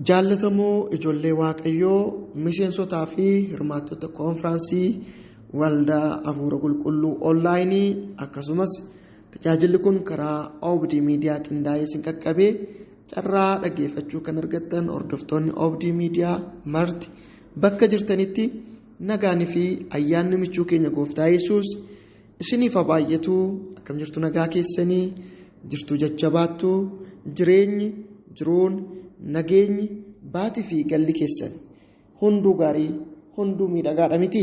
Jaallatamoo ijoollee Waaqayyoo miseensotaa fi hirmaattota koonfiraansii waldaa Hafuura Qulqulluu onlaayinii akkasumas tajaajilli kun karaa Obdii Miidiyaa qindaa'ee isin qaqqabee carraa dhaggeeffachuu kan argattan hordoftoonni Obdii Miidiyaa marti bakka jirtanitti nagaanii fi ayyaanni michuu keenya Gooftaa Yesuus isiniif haa baay'atu. Akkam jirtu nagaa keessanii jirtu jajjabaattu jireenyi jiruun nageenyi baatii fi galli keessan hunduu gaarii hunduu miidhagaadha miti.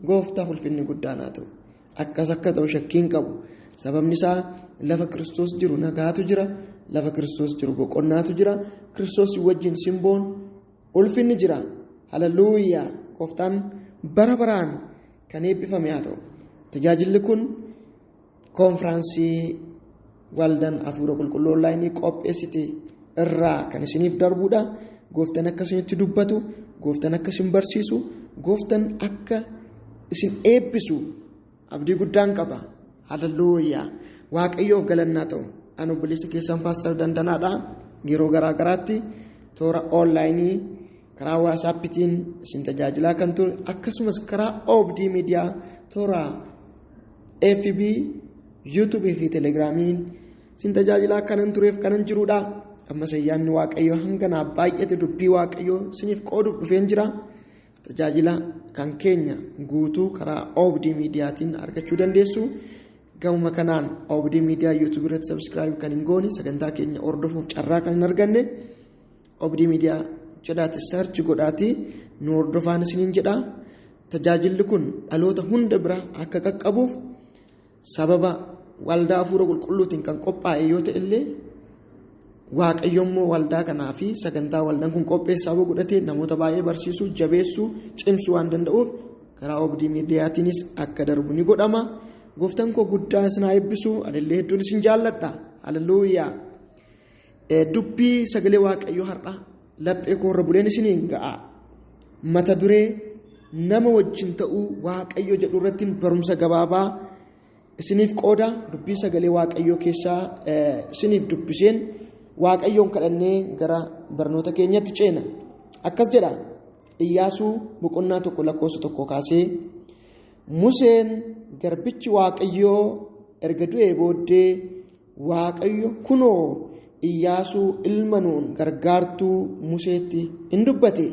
Gooftaaf ulfinni guddaan haa ta'u. Akkas akka ta'u shakkiin qabu. Sababni isaa lafa Kiristoos jiru nagaatu jira, lafa Kiristoos jiru boqonnaatu jira, Kiristoos wajjin simboon ulfinni jira. Haleluuyaa! Gooftaan bara baraan kan eebbifame haa ta'u. Tajaajilli kun koonfiraansii waldaan Hafuura Qulqulluu onlaayinii qopheessite irraa kan isiniif darbuudha. Gooftaan akka isinitti dubbatu, Gooftaan akka isin barsiisu, Gooftaan akka isin eebbisu abdii guddaan qaba. Haleluuyaa! Waaqayyoof galannaa ta'u. Ani obboleessa keessan Paaster Dandanaadha. Yeroo garaa garaatti toora onlaayinii karaa WhatsAppitiin isin tajaajilaa kan ture, akkasumas karaa Obdii Miidiyaa toora FB, YouTube fi Telegraamiin isin tajaajilaa kanan tureef kanan jiruudha. Ammas ayyaanni Waaqayyoo hanganaa baay'ate dubbii Waaqayyoo isiniif qooduuf dhufeen jira. Tajaajila kan keenya guutuu karaa Obdii Miidiyaatiin argachuu dandeessu. Gamuma kanaan Obdii Miidiyaa YouTube irratti subscribe kan hin goone, sagantaa keenya hordofuuf carraa kan hin arganne Obdii Miidiyaa jedhaati search godhaati nu hordofaan isiniin jedha. Tajaajilli kun dhaloota hunda bira akka qaqqabuuf sababa waldaa Hafuura Qulqulluutiin kan qophaa'e yoo ta'e illee Waaqayyo immoo waldaa kanaa fi sagantaa waldaan kun qopheessaa godhatee namoota baay'ee barsiisuu, jabeessuu, cimsuu waan danda'uuf karaa Obdii Miidiyaatiinis akka darbu ni godhama. Gooftaan koo guddaa isin haa eebbisu. Anillee hedduun isin jaalladha. Haleluuyaa! Dubbii sagalee Waaqayyoo har'a laphee koorra buleen isiniin ga'a. Mata duree nama wajjin ta'uu Waaqayyo jedhu irratti barumsa gabaabaa isiniif qooda. Dubbii sagalee Waaqayyoo keessaa isiniif dubbiseen Waaqayyoon kadhannee gara barnoota keenyatti ceena. Akkas jedha Iyyaasuu boqonnaa 1:1 kaasee, Museen garbichi Waaqayyoo erga du'ee booddee Waaqayyo kunoo Iyyaasuu ilma Nuun gargaartuu Museetti in dubbate.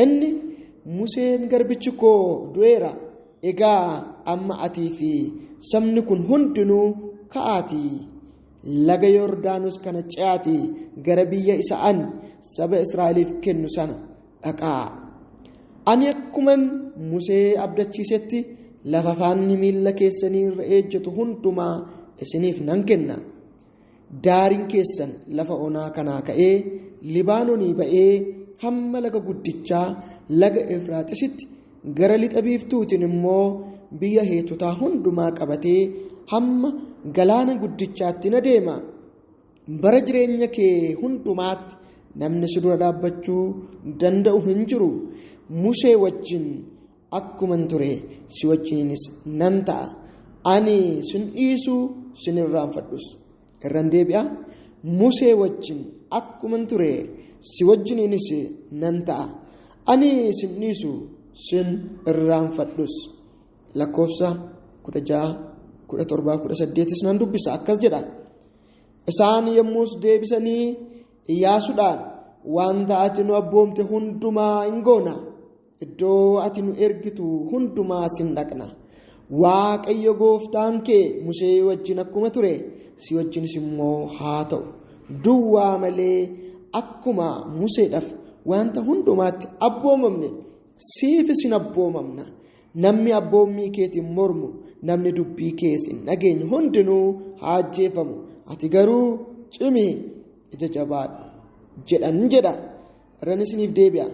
Inni, Museen garbichi koo du'eera. Egaa amma atii fi sabni kun hundinuu ka'aatii laga Yordaanos kana ce'aatii gara biyya isa an saba Israa'eliif kennu sana dhaqaa. Ani akkuman Musee abdachiisetti lafa faanni miilla keessanii irra ejjetu hundumaa isiniif nan kenna. Daariin keessan lafa onaa kanaa ka'ee Libaanoonii ba'ee hamma laga guddichaa laga Efraaxiisitti gara lixa biiftuutiin immoo biyya Heetotaa hundumaa qabatee hamma galaana guddichaatti na deema. Bara jireenya kee hundumaatti namni si dura dhaabbachuu danda'u hin jiru. Musee wajjin akkuman ture si wajjinis nan ta'a. Ani sin dhiisuu sin irraanfadhus. Irran deebi'a. Musee wajjin akkuman ture si wajjinis nan ta'a. Ani sin dhiisuu sin irraanfadhus. Lakkoofsa 16-17 nan dubbisa. Akkas jedha. Isaan yommus deebisanii Iyyaasuudhaan, wanta ati nu abboomte hundumaa hin goona. Iddoo ati nu ergitu hundumaa sin dhaqna. Waaqayyo Gooftaan kee Musee wajjin akkuma ture si wajjinis immoo haa ta'u. Duwwaa malee akkuma Museedhaaf wanta hundumaatti abboomamne siifis hin abboomamna. Namni abboommii keetiin mormu, namni dubbii kees hin dhageenye hundinuu haa ajjeefamu. Ati garuu cimii ija jabaadhu jedhan jedha. Irran isiniif deebi'a.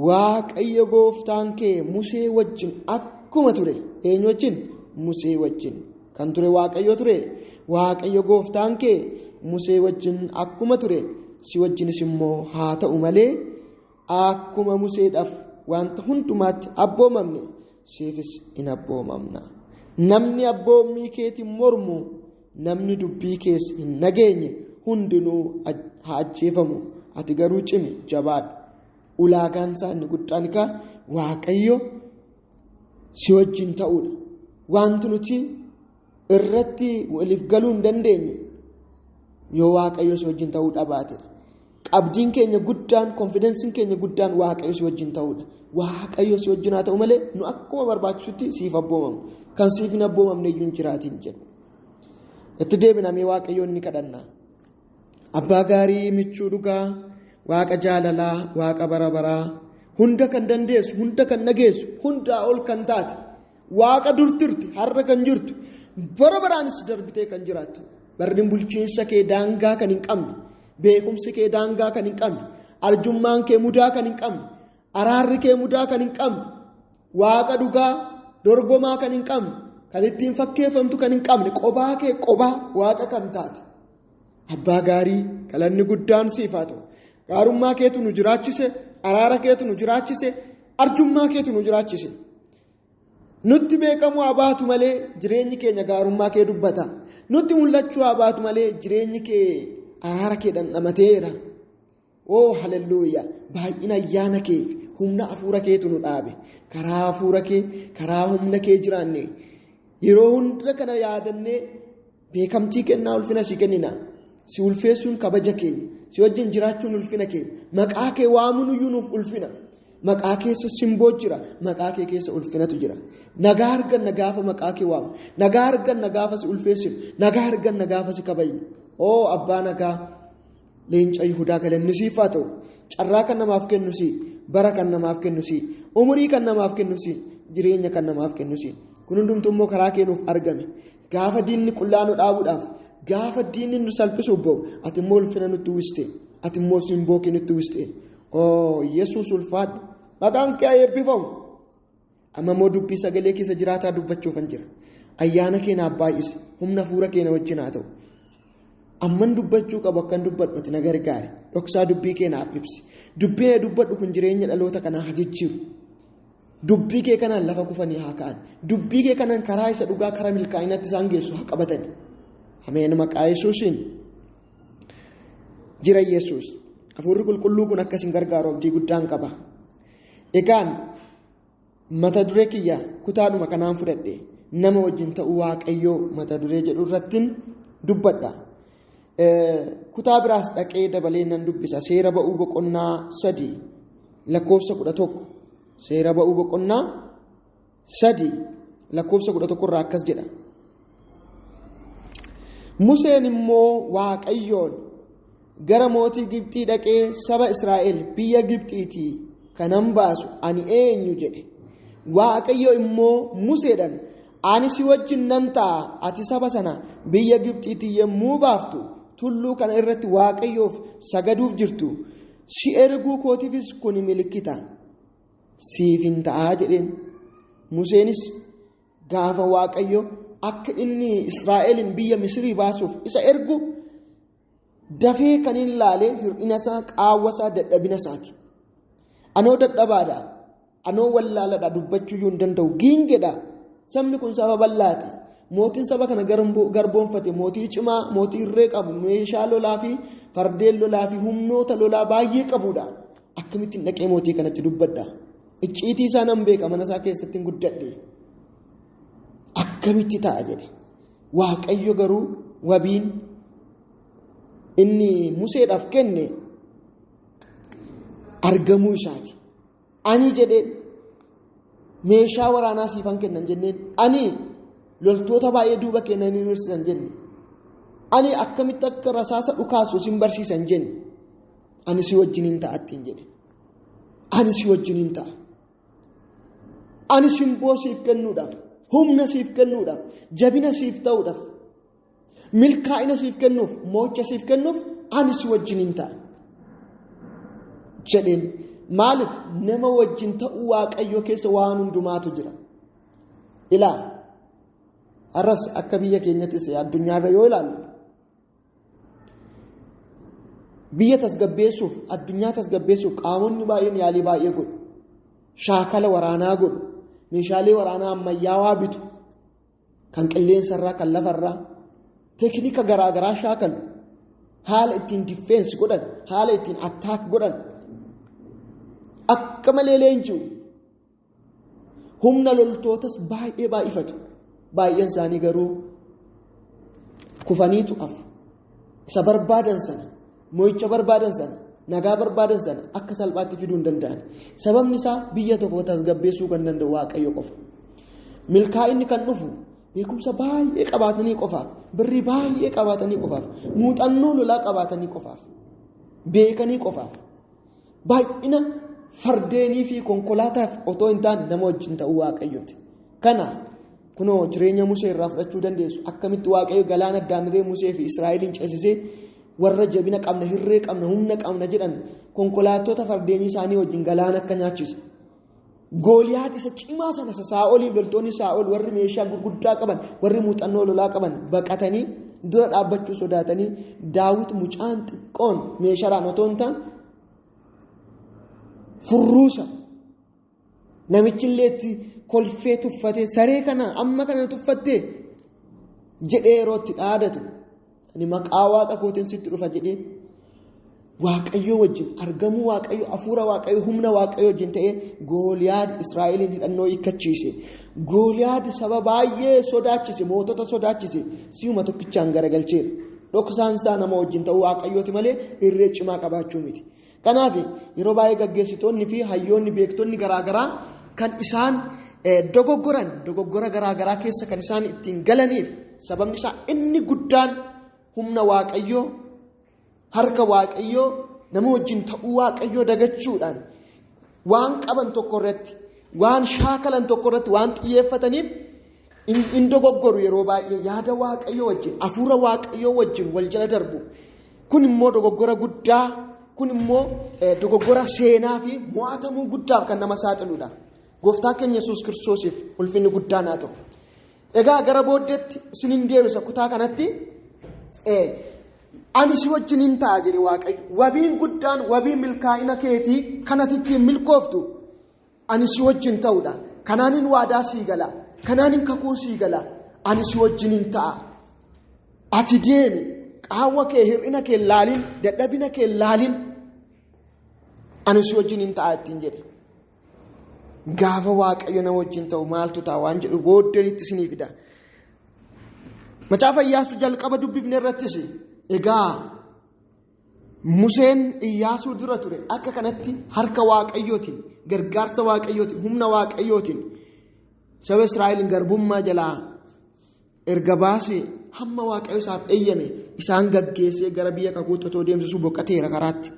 Waaqayyo Gooftaan kee Musee wajjin akkuma ture. Eenyu wajjin? Musee wajjin kan ture Waaqayyo ture. Waaqayyo Gooftaan kee Musee wajjin akkuma ture si wajjinis immoo haa ta'u malee akkuma Museedhaaf wanta hundumaatti abboomamne siifis hin abboomamna. Namni abboommii keetiin mormu, namni dubbii kees hin dhageenye hundinuu haa ajjeefamu. ati garuu cimi jabaadhu. Ulaagaan isaa inni guddaan Waaqayyo si wajjin ta'uudha. Wanti nuti irratti waliif galuu hin dandeenye yoo Waaqayyo si wajjin ta'uu dhabaatedha. Qabdiin keenya guddaan, konfidensiin keenya guddaan Waaqayyo si wajjin ta'uudha. Waaqayyo si wajjin haa ta'u malee nu akkuma barbaachisutti siif abboomamu. Kan siif hin abboomamne iyyuu hin jiraatiin jedhu. Itti deebinamee Waaqayyoon ni kadhanna. Abbaa gaarii, michuu dhugaa, Waaqa jaalalaa, Waaqa bara baraa, hunda kan dandeessu, hunda kan nageessu, hundaa ol kan taate, Waaqa dur turte, har'a kan jirtu, bara baraanis darbitee kan jiraattu. Barri bulchiinsa kee daangaa kan hin qabne, beekumsi kee daangaa kan hin qabne, arjummaan kee mudaa kan hin qabne, araarri kee mudaa kan hin qabne, Waaqa dhugaa, dorgomaa kan hin qabne, kan ittiin fakkeeffamtu kan hin qabne, qobaa kee qobaa Waaqa kan taate. Abbaa gaarii, galanni guddaan siif haa ta'u. Gaarummaa keetu nu jiraachise, araara keetu nu jiraachise, arjummaa keetu nu jiraachise. Nutti beekamu haa baatu malee jireenyi keenya gaarummaa kee dubbata. Nutti mul'achuu haa baatu malee jireenyi kee araara kee dhandhamateera. Oo haleluuyaa! Baay'ina ayyaana keef humna hafuura keetu nu dhaabe. Karaa hafuura kee, karaa humna kee jiraanne yeroo hunda kana yaadannee beekamtii kennaa ulfina si kennina. Si ulfeessuun kabaja keenya, si wajjin jiraachuun ulfina keenya, maqaa kee waamuun iyyuu nuuf ulfina. Maqaa keessa simboo jira, maqaa kee keessa ulfinatu jira. Nagaa arganna gaafa maqaa kee waamu, nagaa arganna gaafa si ulfeessinu, nagaa arganna gaafa si kabajnu. Oo abbaa nagaa, leenca Yihudaa galanni siif haa ta'u. Carraa kan namaaf kennu si, bara kan namaaf kennu si, umurii kan namaaf kennu si, jireenya kan namaaf kennu si. Kun hundumtuu immoo karaa kee nuuf argame. Gaafa diinni qullaa nu dhaabuudhaaf, gaafa diinni nu salphisuuf ba'u, ati immoo ulfina nutti uwwiste, ati immoo simboo kee nutti uwwiste. Oo Yesuus ulfaadhu, maqaan kee eebbifamu. Amma immoo dubbii sagalee keessa jiraataa dubbachuufan jira. Ayyaana kee naaf baay'isi, humna hafuura kee na wajjin haa ta'u. Amman dubbachuu qabu akkan dubbadhu na gargaari. Dhoksaa dubbii kee naaf ibsi. Dubbii na dubbadhu kun jireenya dhaloota kanaa haa jijjiiru. Dubbii kee kanaan lafa kufanii haa ka'an. Dubbii kee kanaan karaa isa dhugaa, karaa milkaa'inatti isaan geessu haa qabatani. Ameen. Maqaa Yesuusiin. Jira Yesuus. Hafuurri qulqulluu kun akkasiin gargaaru abdii guddaan qaba. Egaan mata duree kiyya kutaadhuma kanaan fudhadhe nama wajjin ta'uu Waaqayyoo mata duree jedhu irrattiin dubbadha. Kutaa biraas dhaqee dabalee nan dubbisa. Seera ba'uu boqonnaa 3 lakkoofsa 11. Seera ba'uu boqonnaa 3 lakkoofsa 11 irraa akkas jedha. Museen immoo Waaqayyoon gara mootii Gibxii dhaqee saba Israa'el biyya Gibxiitii kanan baasu ani eenyu jedhe. Waaqayyo immoo Museedhaan ani si wajjin nan ta'a, ati saba sana biyya Gibxiitii yommuu baaftu tulluu kana irratti Waaqayyoof sagaduuf jirtu si erguu kootiifis kun milikkita siif hin ta'aa jedheen. Museenis gaafa Waaqayyo akka inni Israa'elin biyya Misrii baasuuf isa ergu dafee kan hin laalee hir'ina isaa, qaawwa isaa, dadhabina isaati. Anoo dadhabaadha, anoo wallaaladha, dubbachuu iyyuu hin danda'u, giingedha. Sabni kun saba bal'aati. Mootiin saba kana garboonfate mootii cimaa, mootii irree qabu, meeshaa lolaa fi fardeen lolaa fi humnoota lolaa baay'ee qabudha. Akkamittiin dhaqee mootii kanatti dubbadha? Icciitii isaa nan beeka, mana isaa keessatti hin guddadhe. Akkamitti ta'a jedhe. Waaqayyo garuu wabiin inni Museedhaaf kenne argamuu isaati. Ani jedhee meeshaa waraanaa siifan kennan jenneen, ani loltoota baay'ee duuba kennan ni hir'isan jenne, ani akkamitti akka rasaasa dhukaasu sin barsiisan jenne, ani si wajjin hin ta'attiin jedhe. Ani si wajjin hin ta'a. Ani simboo siif kennuudhaaf, humna siif kennuudhaaf, jabina siif ta'uudhaaf, milkaa'ina siif kennuuf, moocha siif kennuuf ani si wajjin hin ta'a jedheen. Maaliif nama wajjin ta'uu Waaqayyoo keessa waan hundumaatu jira. Ilaa har'as akka biyya keenyattis addunyaarra yoo ilaallu biyya tasgabbeessuuf, addunyaa tasgabbeessuuf qaamonni baay'een yaalii baay'ee godhu. Shaakala waraanaa godhu, meeshaalee waraanaa ammayyaawaa bitu, kan qilleensarraa, kan lafarraa, teeknika garaagaraa shaakalu. haala ittiin difeensi godhan, haala ittiin attaak godhan akka malee leenji'u. Humna loltootas baay'ee baay'ifatu. Baay'een isaanii garuu kufaniitu hafu. Isa barbaadan sana, mo'icha barbaadan sana, nagaa barbaadan sana akka salphaatti fiduu hin danda'an. Sababni isaa biyya tokko tasgabbeessuu kan danda'u Waaqayyo qofa. Milkaa'inni kan dhufu beekumsa baay'ee qabaatanii qofaaf, birrii baay'ee qabaatanii qofaaf, muuxannoo lolaa qabaatanii qofaaf, beekanii qofaaf, baay'ina fardeenii fi konkolaataaf otoo hin taane nama wajjin ta'uu Waaqayyooti. Kana kunoo jireenya Musee irraa fudhachuu dandeessu. Akkamitti Waaqayyo galaana Addaamilee Musee fi Israa'eliin ceesisee warra jabina qabna, hirree qabna, humna qabna jedhan konkolaattota fardeenii isaanii wajjin galaana akka nyaachise. Gooliyaad isa cimaa sana Saa'oliif loltoonni Saa'ol warri meeshaa gurguddaa qaban, warri muuxannoo lolaa qaban baqatanii dura dhaabbachuu sodaatanii Daawit mucaan xiqqoon meeshaadhaan otoo hin taane furruusa namichi illee itti kolfee tuffatee saree kana amma kana tuffattee jedhee yeroo itti dhaadatu ani maqaa Waaqa kootiin sitti dhufa jedhee Waaqayyo wajjin argamuu Waaqayyo, hafuura Waaqayyo, humna Waaqayyo wajjin ta'ee Gooliyaad Israa'eliin hidhannoo hiikkachiise. Gooliyaad saba baay'ee sodaachise, mootota sodaachise, si'uma tokkichaan garagalcheera. Dhoksaan isaa nama wajjin ta'uu Waaqayyooti malee irree cimaa qabaachuu miti. Kanaaf yeroo baay'ee gaggeessitoonni fi hayyoonni beektonni garaagaraa kan isaan dogoggora garaagaraa keessa kan isaan ittiin galaniif sababni isaa inni guddaan humna Waaqayyoo, harka Waaqayyoo, nama wajjin ta'uu Waaqayyoo dagachuudhaan waan qaban tokko irratti, waan shaakalan tokko irratti waan xiyyeeffataniif in dogoggoru yeroo baay'ee yaada Waaqayyoo wajjin, hafuura Waaqayyoo wajjin wal jala darbu. Kun immoo dogoggora guddaa, kun immoo dogoggora seenaa fi mo'atamuu guddaaf kan nama saaxiludha. Gooftaa keenya Yesuus Kiristoosiif ulfinni guddaan haa ta'u. Egaa gara booddeetti isiniin deebisa kutaa kanatti ani si wajjin hin ta'a jedhe Waaqayyo. Wabiin guddaan wabii milkaa'ina keetii kanatti ittiin milkooftu ani si wajjin ta'uudha. Kanaanin waadaa sii gala, kanaanin kakuu sii gala, ani si wajjin hin ta'a. Ati deemi, qaawwa kee hir'ina kee laalin, dadhabina kee laalin, ani si wajjin hin ta'a ittiin jedhe. Gaafa Waaqayyo nama wajjin ta'u maaltu ta'a waan jedhu booddenitti isinii fida. Macaafa Iyyaasuu jalqaba dubbifne irrattis egaa Museen Iyyaasuu dura ture akka kanatti harka Waaqayyootiin, gargaarsa Waaqayyootiin, humna Waaqayyootiin saba Israa'eliin garbummaa jalaa erga baasee hamma Waaqayyo isaaf eeyyame isaan gaggeessee gara biyya kakuutti otoo deemsisuu boqoteera karaatti.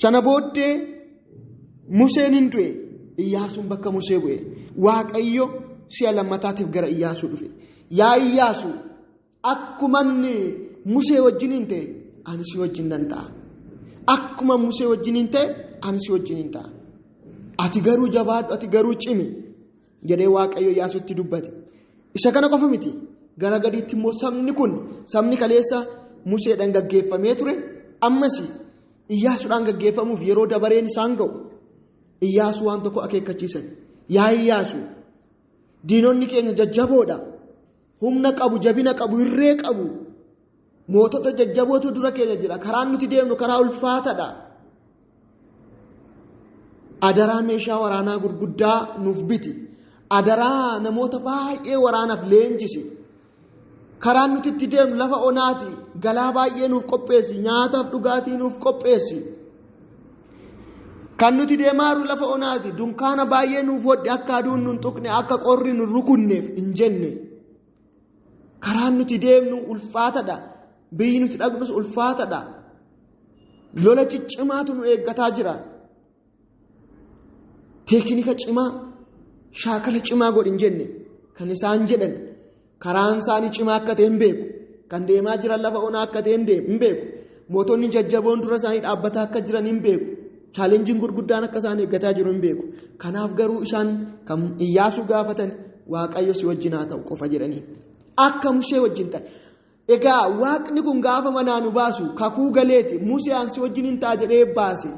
Sana booddee Museen hin du'e, Iyyaasuun bakka Musee bu'e. Waaqayyo si'a lammataatiif gara Iyyaasuu dhufe. Yaa Iyyaasuu, akkuma Musee wajjin hin ta'e ani si wajjin nan ta'a. Akkuma Musee wajjin hin ta'e ani si wajjin hin ta'a. Ati garuu jabaadhu, ati garuu cimi jedhee Waaqayyo Iyyaasuutti dubbate. Isa kana qofa miti. Gara gadiitti immoo sabni kaleessa Museedhaan gaggeeffamee ture ammas Iyyaasuudhaan gaggeeffamuuf yeroo dabareen isaan ga'u Iyyaasuu waan tokko akeekkachiisan. Yaa Iyyaasuu, diinonni keenya jajjaboodha. Humna qabu, jabina qabu, hirree qabu. Mootota jajjabootu dura keenya jira. Karaan nuti deemnu karaa ulfaataadha. Adaraa meeshaa waraanaa gurguddaa nuuf biti. Adaraa namoota baay'ee waraanaaf leenjisi. Karaan nuti itti deemnu lafa onaati. Galaa baay'ee nuuf qopheessi. Nyaataaf dhugaatii nuuf qopheessi. Kan nuti deemaaru lafa onaati. Dunkaana baay'ee nuuf hodhe akka aduun nun tuqne, akka qorri nun rukunneef hin jenne. Karaan nuti deemnu ulfaataadha. Biyyi nuti dhaqnus ulfaataadha. Lola ciccimaatu nu eeggataa jira. Teeknika cimaa, shaakala cimaa godhin jenne. Kan isaan jedhan karaan isaanii cimaa akka ta'e hin beeku. Kan deemaa jiran lafa onaa akka ta'e hin beeku. Mootonni jajjaboon dura isaanii dhaabbataa akka jiran hin beeku. Chaalenjiin gurguddaan akka isaan eeggataa jiru hin beeku. Kanaaf garuu isaan kan Iyyaasuu gaafatan Waaqayyo si wajjin haa ta'u qofa jedhanii. Akka Musee wajjin ta'e. Egaa Waaqni kun gaafa manaa nu baasu kakuu galeeti. Museen si wajjin hin ta'a jedhee baase.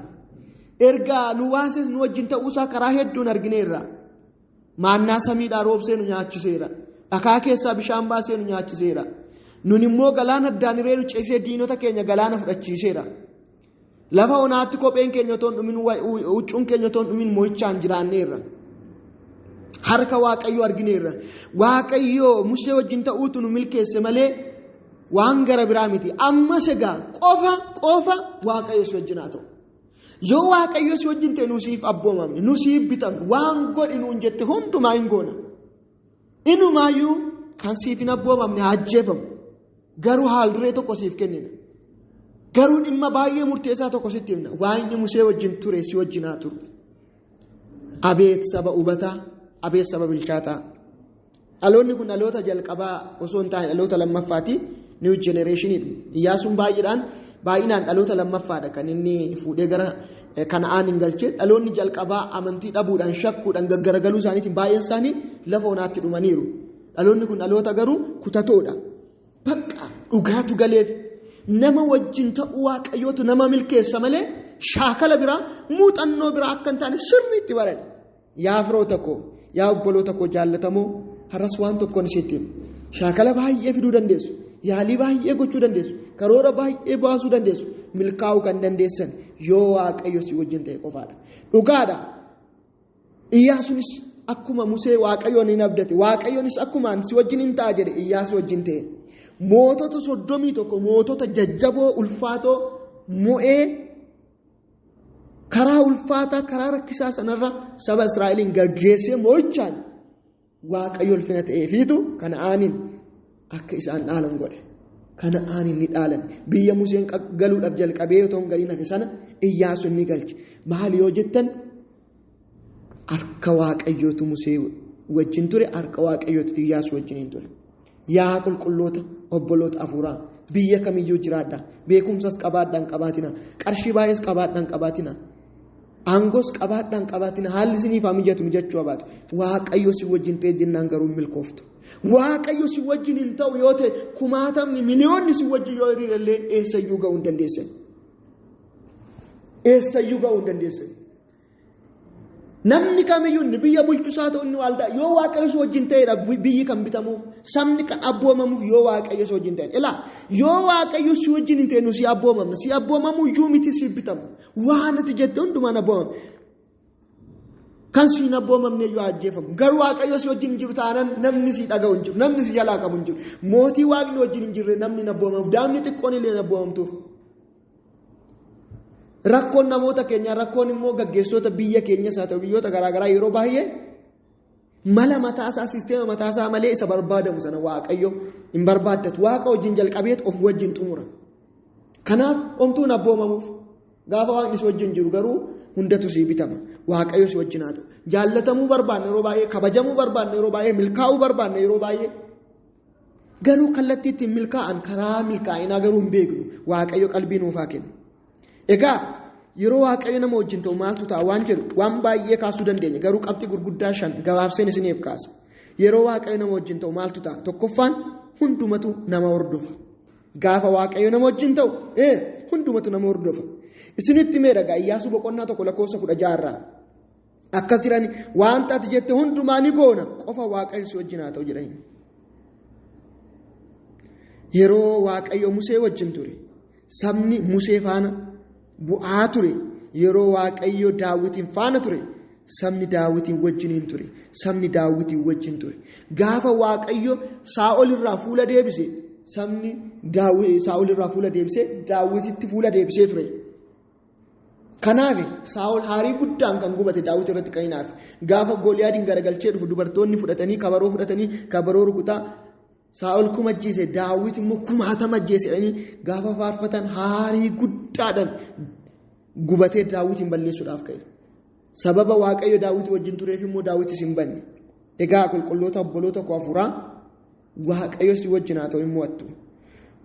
Ergaa nu baases nu wajjin ta'uusaa karaa hedduun argineerra. Maannaa samiidhaa roobsee nu nyaachiseera. Dhakaa keessaa bishaan baasee nu nyaachiseera. Nun immoo galaana addaan reeru ceesee diinota keenya galaana fudhachiiseera. Lafa onaatti kopheen keenya toon dhumin huccuun keenya toon dhumin mo'ichaan jiraanneerra. Harka Waaqayyoo argineerra. Waaqayyoo Musee wajjin ta'uutu nu milkeesse malee waan gara biraa miti. Ammas egaa qofa Waaqayyo si wajjin haa ta'u. Yoo Waaqayyo si wajjin ta'e nusiif abboomamne nusiif bitamne waan godhi nuun jette hundumaa hin goona. Inumaayyuu kan siif hin abboomamne ajjeefamu. Garuu haal duree tokko siif kennina. Garuu dhimma baay'ee murteessaa tokko sitti himna. Waan inni Musee wajjin ture si wajjin haa turu. Abeet saba hubataa, abeet saba bilchaataa. Dhaloonni kun dhaloota jalqabaa osoo hin taane dhaloota lammaffaati. New generation Iyyaasuun baay'inaan dhaloota lammaffaadha kan inni fuudhee gara Kana'aan hin galchee. Dhaloonni jalqabaa amantii dhabuudhaan shakkuudhaan gaggaragaluu isaaniitiin baay'een isaanii lafa onaatti dhumaniiru. Dhaloonni kun dhaloota garuu kutatoodha. Bakka dhugaatu galeef nama wajjin ta'uu Waaqayyootu nama milkeessa malee shaakala biraa muuxannoo biraa akka hin taane sirriitti baran. Yaa firoota koo, yaa obboloota koo jaallatamoo har'as waan tokkoon isitti himu. Shaakala baay'ee fiduu dandeessu. Yaalii baay'ee gochuu dandeessu. Karoora baay'ee baasuu dandeessu. Milkaa'uu kan dandeessan yoo Waaqayyo si wajjin ta'e qofaadha. Dhugaadha. Iyyaasuunis akkuma Musee Waaqayyoon hin abdate. Waaqayyoonis akkuma si wajjin hin ta'a jedhe Iyyaasuu wajjin ta'e. Mootota 31 mootota jajjaboo ulfaatoo mo'ee karaa ulfaataa karaa rakkisaa sanarra saba Israa'eliin gaggeessee mo'ichaan Waaqayyo ulfina ta'eefiitu Kana'aaniin akka isaan dhaalan godhe. Kana'aaniin ni dhaalan. Biyya Museen galuudhaaf jalqabee otoo hin galiin hafe sana Iyyaasuun ni galche. Maali yoo jettan harka Waaqayyootu Musee wajjin ture, harka Waaqayyootu Iyyaasuu wajjin hin ture. Yaa qulqulloota obboloota afuuraa biyya kamiyyuu jiraadha. Beekumsas qabaadhaan qabaatina. Qarshii baay'ees qabaadhaan qabaatina. Aangoos qabaadhaan qabaatina. Haalli isiniif haa mijatu mijachuu abaatu. Waaqayyo si wajjin ta'e jennaan garuu hin milkooftu. Waaqayyo si wajjin hin ta'u yoo ta'e kumaatamni miliyoonni si wajjin yoo hiriirallee eessayyuu ga'uu hin dandeessan. Eessayyuu ga'uu hin dandeessan. Namni kamiyyuu biyya bulchusaa ta'u inni waaldaa yoo Waaqayyo si wajjin ta'edha biyyi kan bitamuuf sabni kan abboomamuuf yoo Waaqayyo si wajjin ta'edha. Ilaa yoo Waaqayyo si wajjin hin ta'e nu si abboomamna si abboomamu iyyuu miti si bitamu waan ati jette hundumaan abboomamna. Kan si hin abboomamne iyyuu ajjeefamu garuu Waaqayyo si wajjin hin jiru taanaan namni si dhaga'u hin jiru namni si jalaa qabu hin jiru mootii Waaqni wajjin hin jirre namni hin abboomamuuf daa'imni xiqqoon illee hin abboomamtuuf. Rakkoon namoota keenya rakkoon immoo gaggeessota biyya keenyas haa ta'u biyyoota garaagaraa yeroo baay'ee mala mataasaa sisteema mataasaa malee isa barbaadamu sana Waaqayyo hin barbaaddatu. Waaqa wajjin jalqabeet of wajjin xumura. Kanaaf omtuun abboomamuuf gaafa Waaqni si wajjin jiru garuu hundatu si bitama. Waaqayyo si wajjin haa ta'u. Jaallatamuu barbaanne yeroo baay'ee kabajamuu barbaanne yeroo baay'ee milkaa'uu barbaanne yeroo baay'ee garuu kallattii ittiin milkaa'an karaa milkaa'inaa garuu hin beeknu. Waaqayyo qalbii nuuf haa kennu. Egaa yeroo Waaqayyo nama wajjin ta'u maaltu ta'a waan jedhu waan baay'ee kaasuu dandeenya garuu qabxii gurguddaa 5 gabaabseen isiniif kaasa. Yeroo Waaqayyo nama wajjin ta'u maaltu ta'a? Tokkoffaan hundumatu nama hordofa. Gaafa Waaqayyo nama wajjin ta'u hundumatu nama hordofa. Isinitti meedhagaa Iyyaasuu boqonnaa 1:16 akkas jedhani waan ati jette hundumaa ni goona qofa Waaqayyo si wajjin haa ta'u jedhani. Yeroo Waaqayyo Musee wajjin ture sabni Musee faana bu'aa ture yeroo Waaqayyo Daawitiin faana ture sabni Daawitiin wajjin hin ture sabni Daawitiin wajjin ture gaafa Waaqayyo Saa'ol irraa fuula deebise sabni Saa'ol irraa fuula deebise Daawititti fuula deebisee ture. Kanaaf Saa'ol haarii guddaan kan gubate Daawit irratti kan hinaaf gaafa Gooliyaadiin garagalchee dhufu dubartoonni fudhatanii kabaroo rukutaa Saa'ol kuma ajjeese Daawit immoo 1000 ajjeese jedhanii gaafa faarfatan haarii guddaadhaan gubatee Daawitin balleessuudhaaf ka'e. Sababa Waaqayyo Daawit wajjin tureef immoo Daawitis hin banne. Egaa qulqulloota obboloota koo afuuraa Waaqayyo si wajjin haa ta'u hin mo'attu.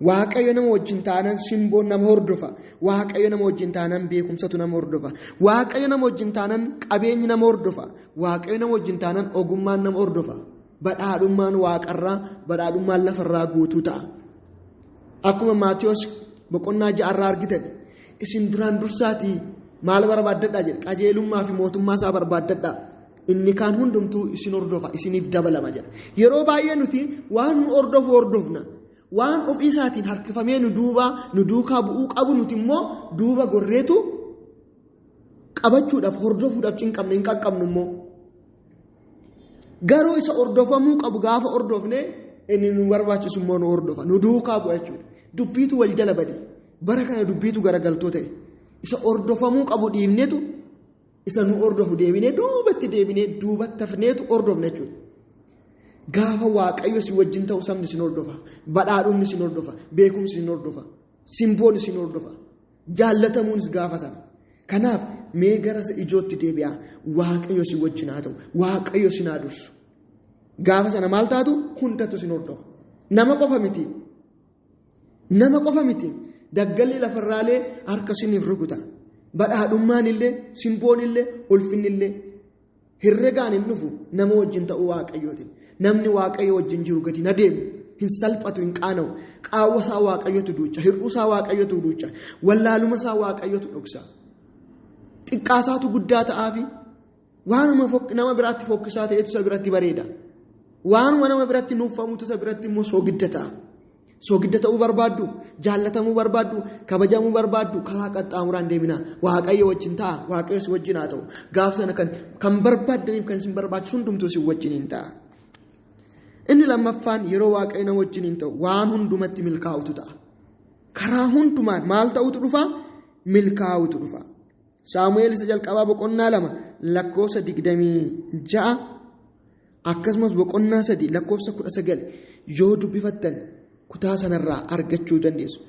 Waaqayyo nama wajjin taanaan simboon nama hordofa. Waaqayyo nama wajjin taanaan beekumsatu nama hordofa. Waaqayyo nama wajjin taanaan qabeenyi nama hordofa. Waaqayyo nama wajjin taanaan ogummaan nama hordofa. Badhaadhummaan waaqarraa badhaadhummaan lafarraa guutuu ta'a. Akkuma Maatiyos boqonnaa 6 argitan isin duraan dursaatii maal barbaaddadhaa jedha qajeelummaa fi mootummaa isaa barbaaddadhaa inni kaan hundumtuu isin hordofa isiniif dabalama jedha. Yeroo baay'ee nuti waan nu hordofna waan ofii isaatiin harkifamee nu duukaa bu'uu qabu nuti immoo duuba gorreetu qabachuudhaaf hordofuudhaaf cinqabne hin qaqqabnu immoo garuu isa hordofamuu qabu gaafa hordofne inni nu barbaachisu immoo nu hordofa nu duukaa bu'a jechuudha dubbiitu wal jala bade bara kana dubbiitu garagaltoo ta'e isa hordofamuu qabu dhiifnetu isa nu hordofu deebinee duubatti hafneetu hordofne jechuudha. Gaafa waaqayyo si wajjin ta'u sabni sin hordofa badhaadhumni sin hordofa beekumsi sin hordofa simboonni sin hordofa jaallatamuunis gaafa sana kanaaf mee gara ijootti deebi'aa waaqayyo si wajjin haa ta'u waaqayyo sin haa dursu gaafa sana maal taatu hundatu sin hordofa nama qofa miti daggalli lafarraalee harka siniif rukuta badhaadhummaan illee simboon illee ulfinni illee herregaan hin dhufu nama wajjin ta'uu waaqayyootiin. Namni waaqayyo wajjin jiru gadi na deemu hin salphatu hin qaana'u qaawwasaa waaqayyotu duucha hir'uusaa waaqayyotu duucha wallaalumasaa waaqayyotu dhoksa xiqqaasaatu guddaa ta'aafi waanuma nama biraatti fokkisaa ta'etu isa biratti bareeda waanuma nama biratti nuuffamutu isa biratti immoo soogidda ta'a soogidda ta'uu barbaaddu jaallatamuu barbaaddu kabajamuu barbaaddu karaa qaxxaamuraan deemina waaqayyo wajjin ta'a waaqayyo si wajjin haa ta'u gaaf sana kan barbaaddaniif kan isin barbaachisu hundumtuu si wajjin hin ta'a. Inni lammaffaan yeroo waaqayyo nama wajjin hin ta'u waan hundumatti milkaa'utu ta'a. Karaa hundumaan maal ta'utu dhufa? Milkaa'utu dhufa. Saamu'eel isa jalqabaa boqonnaa 2 lakkoofsa 26 akkasumas boqonnaa 3 lakkoofsa 19 yoo dubbifattan kutaa sanarraa argachuu dandeessu.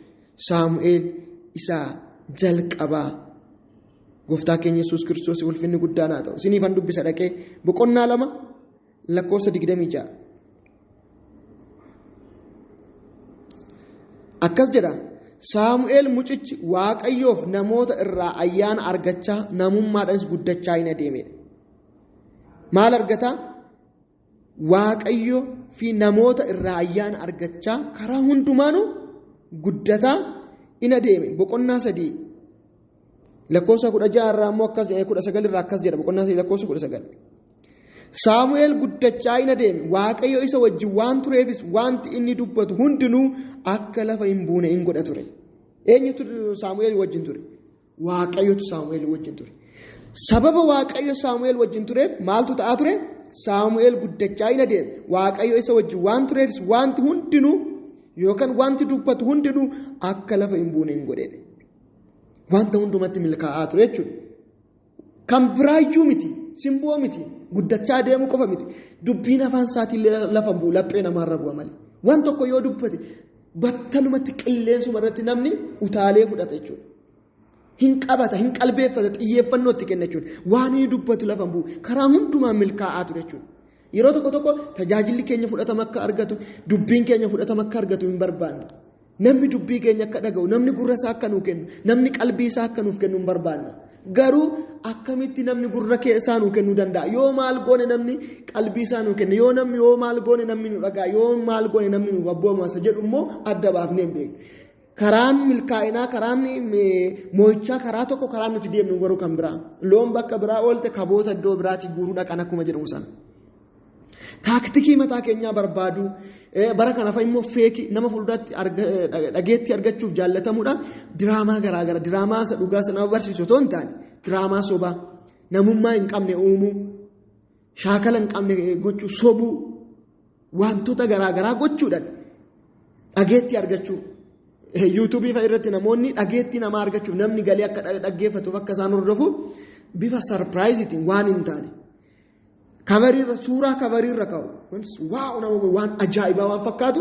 Saamu'eel isa jalqabaa gooftaa keenya Yesuus Kiristoos ulfinni guddaan haa ta'u. Isiniifan dubbisa dhaqee boqonnaa 2 lakkoofsa 26. Akkas jedha Saamu'eel mucichi waaqayyoof namoota irraa ayyaana argachaa namummaadhaanis guddachaa hin adeemedha. Maal argata? Waaqayyo fi namoota irraa ayyaana argachaa karaa hundumaanuu guddataa hin adeeme. Boqonnaa 3 lakkoofsa 16 irraa immoo akkas jedha 19 irraa akkas jedha boqonnaa 3 lakkoofsa 19. Saamu'eel guddachaa hin adeeme waaqayyo isa wajjin waan tureefis wanti inni dubbatu hundinuu akka lafa hin buune hin godha ture. Eenyutu Saamu'eel wajjin ture? Waaqayyotu Saamu'eel wajjin ture. Sababa waaqayyo Saamu'eel wajjin tureef maaltu ta'aa ture? Saamu'eel guddachaa hin adeeme waaqayyo isa wajjin waan tureefis wanti hundinuu yookaan wanti dubbatu hundinuu akka lafa hin buune hin godhe. Wanta hundumatti milkaa'aa ture jechuudha. Kan biraayyuu miti, simboo miti, guddachaa deemuu qofa miti. Dubbiin afaan isaatiin lafa bu'u laphee namaarra bu'a malee. Waan tokko yoo dubbate battalumatti qilleensuma irratti namni utaalee fudhata jechuudha. Hin qabata, hin qalbeeffata, xiyyeeffannoo itti kenna jechuudha. Waan inni dubbatu lafa bu'u karaa hundumaan milkaa'aa ture jechuudha. Yeroo tokko tajaajilli keenya fudhatama akka argatu, dubbiin keenya fudhatama akka argatu hin barbaanne. Namni dubbii keenya akka dhaga'u, namni gurra isaa akka nuuf kennu, namni qalbii isaa akka nuuf kennu hin barbaanne. Garuu akkamitti namni gurra isaa nuu kennuu danda'a? Yoo maal goone namni qalbii isaa nuu kenna, yoo maal goone namni nu dhaga'a, yoo maal goone namni nuuf abboomasa jedhu immoo adda baafnee hin beeknu. Karaan milkaa'inaa, karaan moo'ichaa karaa tokko karaan nuti deemnu garuu kan biraa. Loon bakka biraa oolte kaboota iddoo biraatii guuruu dhaqan akkuma jedhamu sana. Taaktikii mataa keenyaa barbaadu bara kanaaf immoo feekii nama fuulduratti dhageetti argachuuf jaallatamuudha. Diraamaa garaagara diraamaa isa dhugaa isa nama barsiisu otoo hin taane diraamaa sobaa namummaa hin qabne uumuu shaakala hin qabne gochuu sobuu wantoota garaagaraa gochuudhaan dhageetti argachuu. Yuutuubii fa'a irratti namoonni dhageetti namaa argachuuf namni galee akka dhaggeeffatuuf akka isaan hordofu bifa sarpiraayiziitiin waan hin taane. Suuraa kabariirra kaa'u waan ajaa'ibaa waan fakkaatu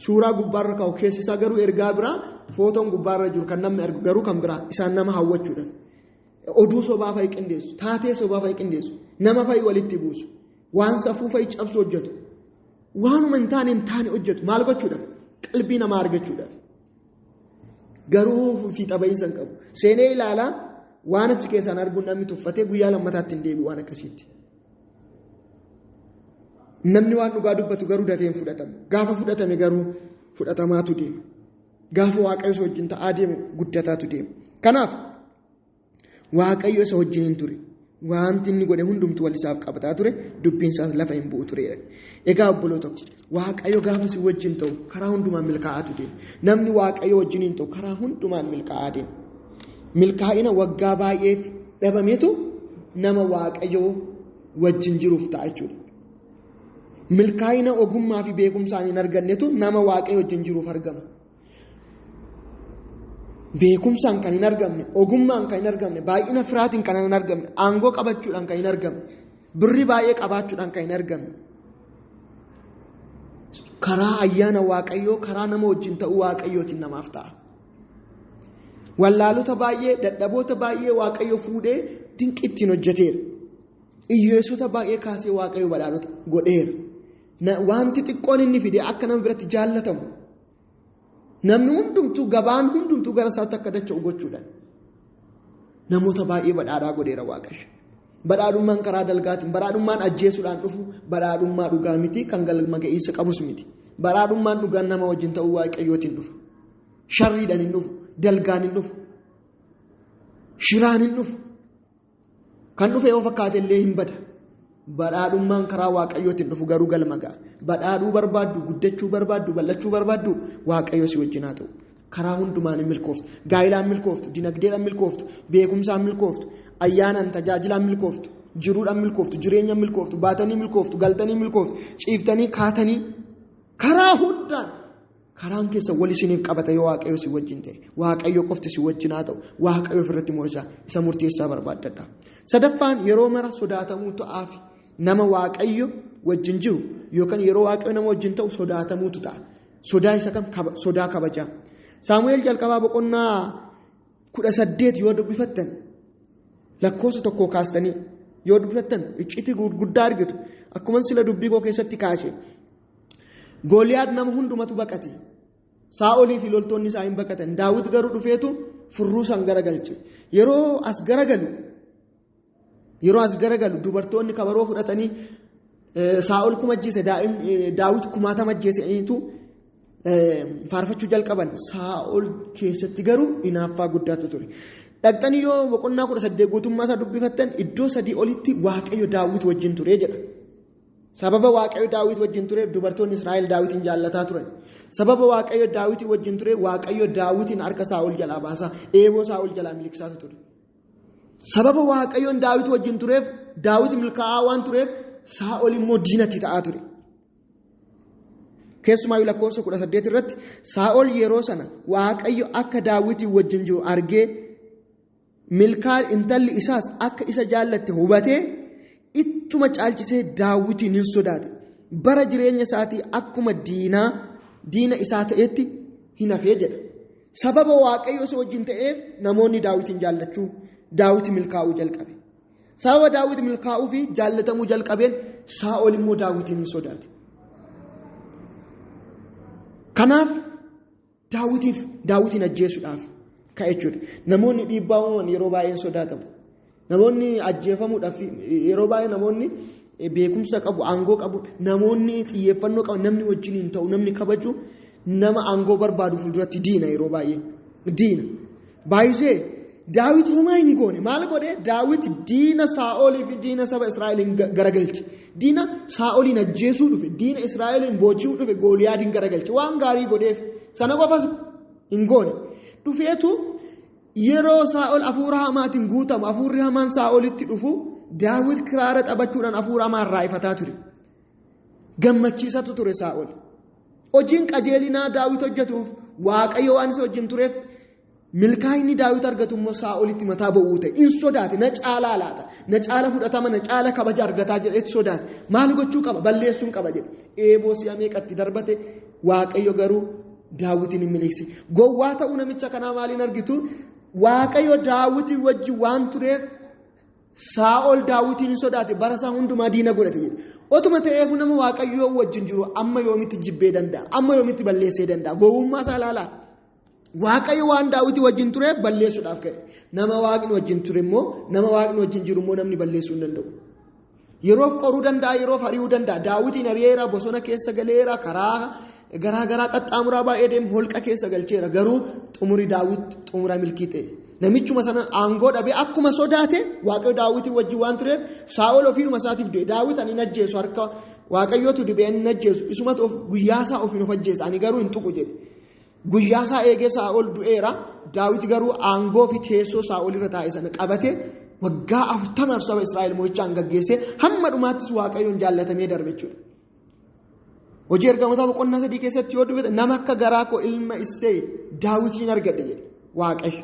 suuraa gubbaarra kaa'u keessi isaa garuu ergaa biraa footoon gubbaarra jiru kan namni argu garuu kan biraa isaan nama hawwachuudhaaf oduu sobaa fa'i qindeessu taatee sobaa fa'i qindeessu nama fa'i walitti buusu waan safuu fa'i cabsu hojjetu waanuma hin taane hojjetu maal gochuudhaaf qalbii namaa argachuudhaaf garuu fiixa ba'iinsa hin qabu seenee ilaalaa waan achi keessaan arguun namni tuffatee guyyaa lammataatti hin deebi'u waan akkasiitti. Namni waan dhugaa dubbatu garuu dafee hin fudhatamu. Gaafa fudhatame garuu fudhatamaatu deema. Gaafa waaqayyo isa wajjin ta'aa deemu guddataatu deema. Kanaaf waaqayyo isa wajjin hin ture. wanti inni godhe hundumtu walisaaf qabataa ture dubbiin isaas lafa hin bu'u ture. Egaa obboloota Waaqayyo gaafa si wajjin ta'u karaa hundumaan milkaa'aatu deema. Namni Waaqayyo wajjin hin ta'u karaa hundumaan milkaa'aa deema. Milkaa'ina waggaa baay'eef dhabameetu nama Waaqayyo wajjin jiruuf ta'a jechuudha. Milkaa'ina ogummaa fi beekumsaan hin argannetu nama Waaqayyo wajjin jiruuf argama. Beekumsaan kan hin argamne, ogummaan kan hin argamne, baay'ina firaatiin kan hin argamne, aangoo qabachuudhaan kan hin argamne, birri baay'ee qabaachuudhaan kan hin argamne. Karaa ayyaana Waaqayyoo, karaa nama wajjin ta'uu Waaqayyootiin namaaf ta'a. Wallaalota baay'ee, dadhaboota baay'ee Waaqayyo fuudhee dinqii ittiin hojjeteera. Hiyyeessota baay'ee kaasee Waaqayyo badhaadhota godheera. Wanti xiqqoon inni fide akka nama biratti jaallatamu. Namni hundumtuu gabaan hundumtuu gara isaatti akka dacha'u gochuudhaan namoota baay'ee badhaadhaa godheera Waaqayyo. Badhaadhummaan karaa dalgaatiin, badhaadhummaan ajjeesuudhaan dhufu, badhaadhummaa dhugaa miti, kan galma ga'iinsa qabus miti. Badhaadhummaan dhugaan nama wajjin ta'uu Waaqayyootiin dhufu. Sharriidhaan hin dhufu, dalgaan hin dhufu, shiraan hin dhufu. Kan dhufe yoo fakkaate illee hin bada. Badhaadhummaan karaa Waaqayyootiin dhufu garuu galma ga'a. Badhaadhuu barbaaddu, guddachuu barbaaddu, bal'achuu barbaaddu Waaqayyo si wajjin haa ta'u. Karaa hundumaan hin milkooftu. Gaa'ilaan milkooftu, dinagdeedhaan milkooftu, beekumsaan milkooftu, ayyaanaan tajaajilaan milkooftu, jiruudhaan milkooftu, jireenyaan milkooftu, baatanii milkooftu, galtanii milkooftu, ciiftanii kaatanii karaa hundaan karaan keessa wal isiniif qabata yoo Waaqayyo si wajjin ta'e. Waaqayyo qofti si wajjin haa ta'u. Waaqayyo ofirratti moo'isaa isa murteessaa barbaaddadha. Sadaffaan yeroo mara sodaatamuu ta'aa fi nama Waaqayyo wajjin jiru yookaan yeroo Waaqayyo nama wajjin ta'u sodaatamuutu ta'a. Sodaa isa kam? Sodaa kabajaa. Saamu'eel jalqabaa boqonnaa 18 yoo dubbifattan lakkoofsa tokko kaastanii yoo dubbifattan icciitii gurguddaa argitu. Akkuma sila dubbii koo keessatti kaashe Gooliyaad nama hundumatu baqate. Saa'olii fi loltoonni isaa hin baqatan. Daawit garuu dhufeetu furruu san garagalche. Yeroo as garagalu dubartoonni kabaroo fudhatanii Saa'ol kuma ajjeese Daawit 1000 ajjeesaniitu faarfachuu jalqaban. Saa'ol keessatti garuu hinaaffaa guddaatu ture. Dhaqxanii yoo boqonnaa 18 guutummaa isaa dubbifattan iddoo 3 olitti Waaqayyo Daawit wajjin ture jedha. Sababa Waaqayyo Daawit wajjin ture dubartoonni Israa'el Daawitin jaallataa turan. Sababa Waaqayyo Daawit wajjin ture Waaqayyo Daawitin harka Saa'ol jalaa baasaa, eeboo Saa'ol jalaa miliqsaatu ture. Sababa Waaqayyoon Daawit wajjin tureef Daawit milkaa'aa waan tureef Saa'ol immoo diinatti ta'aa ture. Keessumaa lakkoofsa 18 irratti Saa'ol yeroo sana Waaqayyo akka Daawitin wajjin jiru argee milkaan intalli isaas akka isa jaallatte hubatee ittuma caalchisee Daawitin hin sodaate. Bara jireenya isaatii akkuma diina isaa ta'etti hin hafee jedha. Sababa Waaqayyo isa wajjin ta'eef namoonni Daawitin jaallachuu, Daawit milkaa'uu jalqabe. Sababa Daawit milkaa'uu fi jaallatamuu jalqabeen Saa'ol immoo Daawitin hin sodaate. Kanaaf Daawitin ajjeesuudhaaf ka'e jechuudha. Namoonni dhiibbaa uuman yeroo baay'ee sodaatamu. Namoonni ajjeefamuudhaaf yeroo baay'ee namoonni beekumsa qabu, aangoo qabu, namoonni xiyyeeffannoo qabu, namni wajjin hin ta'u, namni kabaju, nama aangoo barbaadu fuulduratti diina yeroo baay'ee. Diina. Baay'isee Daawit homaa hin goone. Maal godhee? Daawit diina Saa'olii fi diina saba Israa'eliin garagalche. Diina Saa'oliin ajjeesuu dhufe, diina Israa'eliin booji'uu dhufe Gooliyaadin garagalche. Waan gaarii godheef sana qofas hin goone. Dhufeetu yeroo Saa'ol hafuura hamaatiin guutamu, hafuurri hamaan Saa'olitti dhufu, Daawit kiraara taphachuudhaan hafuura hamaa irraa ifataa ture. Gammachiisatu ture Saa'ol. Hojiin qajeelinaa Daawit hojjetuuf Waaqayyo waan isa wajjin tureef milkaa'inni Daawit argatu immoo Saa'olitti mataa bo'uu ta'e. In sodaate, na caalaa laata, na caala fudhatama, na caala kabaja argataa jedhetti sodaate. Maal gochuu qaba? Balleessuun qaba jedhe. Eeboo si'a meeqatti darbate Waaqayyo garuu Daawitin hin miliqse. Gowwaa ta'uu namicha kanaa maaliin argitu? Waaqayyo Daawitin wajjin waan tureef Saa'ol Daawitin hin sodaate, bara isaa hundumaa diina godhate jedhe. Otuma ta'eefu nama Waaqayyo wajjin jiru amma yoomitti jibbee danda'a? Amma yoomitti balleessee danda'a? Gowwummaa isaa ilaalaa. Waaqayyo waan Daawit wajjin ture balleessuudhaaf ka'e. Nama Waaqni wajjin ture immoo, nama Waaqni wajjin jiru immoo namni balleessuu hin danda'u. Yeroof qoruu danda'a, yeroof ari'uu danda'a. Daawitiin ari'eera, bosona keessa galeera, karaa garaa garaa qaxxaamuraa baay'ee deemu, holqa keessa galcheera. Garuu xumuri Daawit xumura milkii ta'e. namichuma sana aangoo dhabee akkuma sodaate waaqayyo Daawitii wajjin waan tureef Saa'ol ofiidhuma isaatiif du'e. Daawit ani najjeesu harka waaqayyootu dibee ani najjeesu isumatu guyyaasaa ofiin of ajjeesa ani garuu hin tuqu jedhe. Guyyaasaa eegee Saa'ol du'eera. Daawit garuu aangoo fi teessoo Saa'ol irra taa'e sana qabatee waggaa 40 saba Israa'el mo'ichaan gaggeessee hamma dhumaattis waaqayyoon jaallatamee darbe jechuudha. Hojii ergamootaa boqonnaa 3 keessatti yoo dubbate nama akka garaa koo ilma Isseey Daawitiin argadhe jedhe waaqayyo.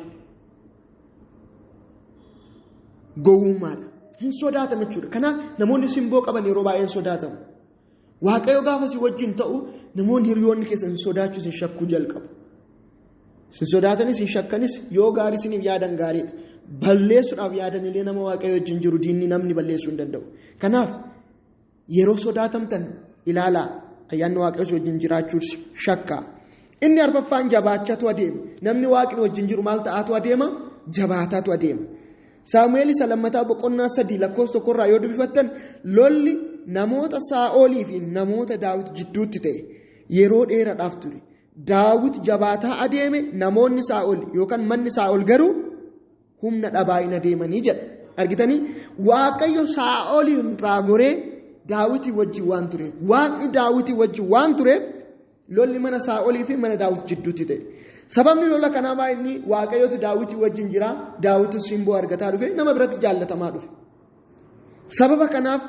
Gowwummaadha. Hin sodaatamu jechuudha. Kanaaf namoonni simboo qaban yeroo baay'ee hin sodaatamu. Waaqayyo gaafa si wajjin ta'u namoonni hiriyoonni keessan hin sodaachuu sin shakkuu jalqabu. Sin sodaatanis hin shakkanis yoo gaarii isiniif yaadan gaariidha. Balleessuudhaaf yaadan illee nama waaqayyo wajjin jiru diinni namni balleessuu hin danda'u. Kanaaf yeroo sodaatamtan ilaalaa ayyaanni waaqayyo wajjin jiraachuu shakkaa. Inni arfaffaan jabaachaatu adeema. Namni waaqni wajjin jiru maal ta'aatu adeema? Jabaataatu adeema. Saamu'eel isa lammataa boqonnaa 3 lakkoofsa 1 yoo dubbifattan lolli namoota Saa'olii fi namoota Daawit jidduutti ta'e yeroo dheeraadhaaf ture. Daawit jabaataa adeeme namoonni Saa'ol yookaan manni Saa'ol garuu humna dhabaa hin adeemanii jedha. Argitanii waaqayyo Saa'oliin raagoree Daawitii wajjin waan tureef waaqni Daawitii wajjin waan tureef lolli mana Saa'olii fi mana Daawit jidduutti ta'e. Sababni lola kanaa baay'inni waaqayyootu Daawitii wajjin jira. Daawitu simboo argataa dhufe nama biratti jaallatamaa dhufe. Sababa kanaaf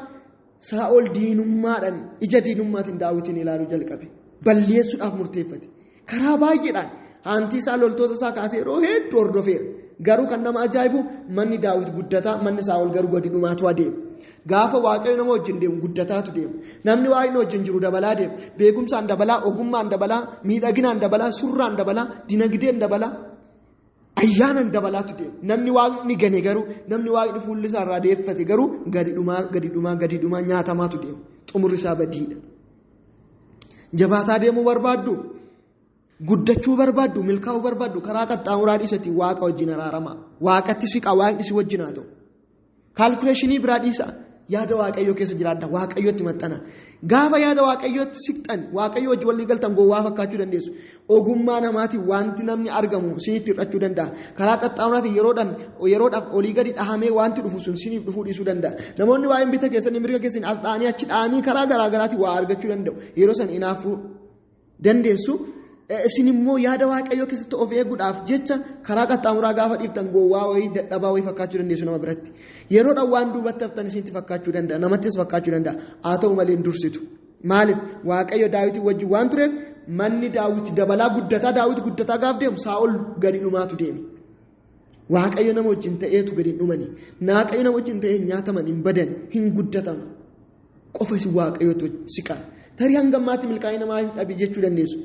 Saa'ol diinummaadhaan ija diinummaatiin Daawitiin ilaaluu jalqabe. Balleessuudhaaf murteeffate. Karaa baay'eedhaan haantii isaa loltoota isaa kaasee yeroo hedduu hordofeera. Garuu kan nama ajaa'ibu manni Daawit guddataa manni Saa'ol garuu gadi dhumaatu adeema. Gaafa waaqayyo nama wajjin deemu guddataatu deema. Namni waaqni wajjin jiru dabalaa deema. Beekumsaan dabalaa, ogummaan dabalaa, miidhaginaan dabalaa, surraan dabalaa, dinagdeen dabalaa, ayyaanaan dabalaatu deema. Namni waaqni gane garuu namni waaqni fuulli isaa irraa deeffate garuu gadi dhumaa nyaatamaatu deema. Xumurri isaa badiidha. Jabaataa deemuu barbaaddu, guddachuu barbaaddu, milkaa'uu barbaaddu karaa qaxxaamuraa dhiisatii waaqa wajjin araaramaa. Waaqatti siqaa waaqni si wajjin haa ta'u. Kaalkuleeshinii biraa dhiisaa. Yaada waaqayyoo keessa jiraadha. Waaqayyootti maxxana. Gaafa yaada waaqayyootti siqxan waaqayyo wajjin walii galtan gowwaa fakkaachuu dandeessu. Ogummaa namaatiin wanti namni argamu sinitti hir'achuu danda'a. Karaa qaxxaamuraatiin yeroodhaaf olii gadi dhahamee wanti dhufu sun siniif dhufuu dhiisuu danda'a. Namoonni waa'een bita keessanii mirga keessanii as dha'anii achi dha'anii karaa garaagaraatiin waa argachuu danda'u. Yeroo san inaafuu dandeessu. Isin immoo yaada waaqayyoo keessatti of eeguudhaaf jecha karaa qaxxaamuraa gaafa dhiiftan gowwaa wayii dadhabaa wayii fakkaachuu dandeessu nama biratti. Yeroodhaan waan duubatti haftan isinitti fakkaachuu danda'a. Namattis fakkaachuu danda'a. Haa ta'u malee hin dursitu. Maaliif waaqayyo Daawitii wajjin waan tureef manni Daawit dabalaa guddataa Daawit guddataa gaaf deemu Saa'ol gadi dhumaatu deeme. Waaqayyo nama wajjin ta'eetu gadi hin dhumani. Waaqayyo nama wajjin ta'ee nyaataman hin badan hin guddatamu. Qofa isin waaqayyootu siqaa. Tarii hangammaatti milkaa'ina namaa hin dhabii jechuu dandeessu.